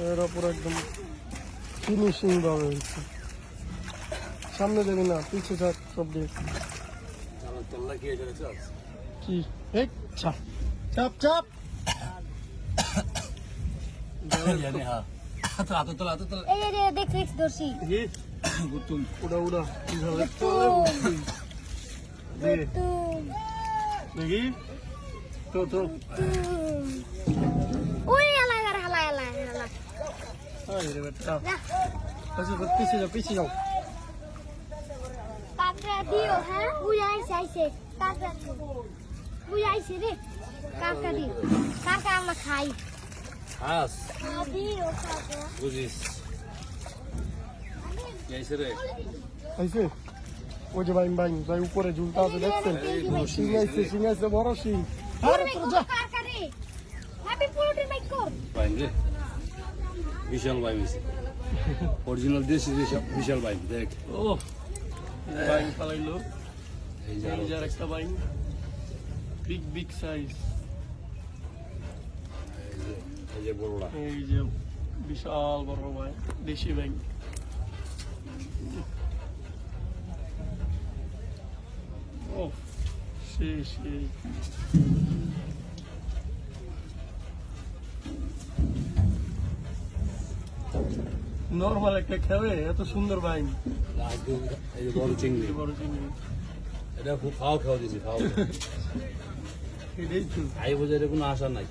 এর উপর একদম ফিনিশিং ভাবে হয়েছে। সামনে দেবে না, পিছু থাক সব দিয়ে। কি চাপ চাপ চাপ উড়া উড়া কিভাবে দেখি তো তো পিছিয়ে যাও কাকড়া দিও। হ্যাঁ আইসে কাকড়া রে কাকড়া দিও। কাকড়া আমরা খাই। দিও কাকড়া বুঝিস আইসে ওই যে ভাই উপরে ঝুলটা আছে দেখছেন? সিং আইছে বড় সিং। আরে তোর যা কাকড়া রে হ্যাপি পুরোটি মেক কর বাইম রে বিশাল বাইম অরিজিনাল দেশি বিশাল বাইম দেখ। ও বাইং পালাইলো। এই যে একটা বাইং বিগ সাইজ। এই যে বড়লা, এই যে বিশাল বড় বাইং, দেশি বাইং। ও শেষ নর্মাল একটা খাবে এত সুন্দর বাইং। এই যে বড় চিংড়ি, এটা খুব খাওয়া দিয়েছি খাওয়া। এটাই তো আই বোঝার কোনো আশা নাই।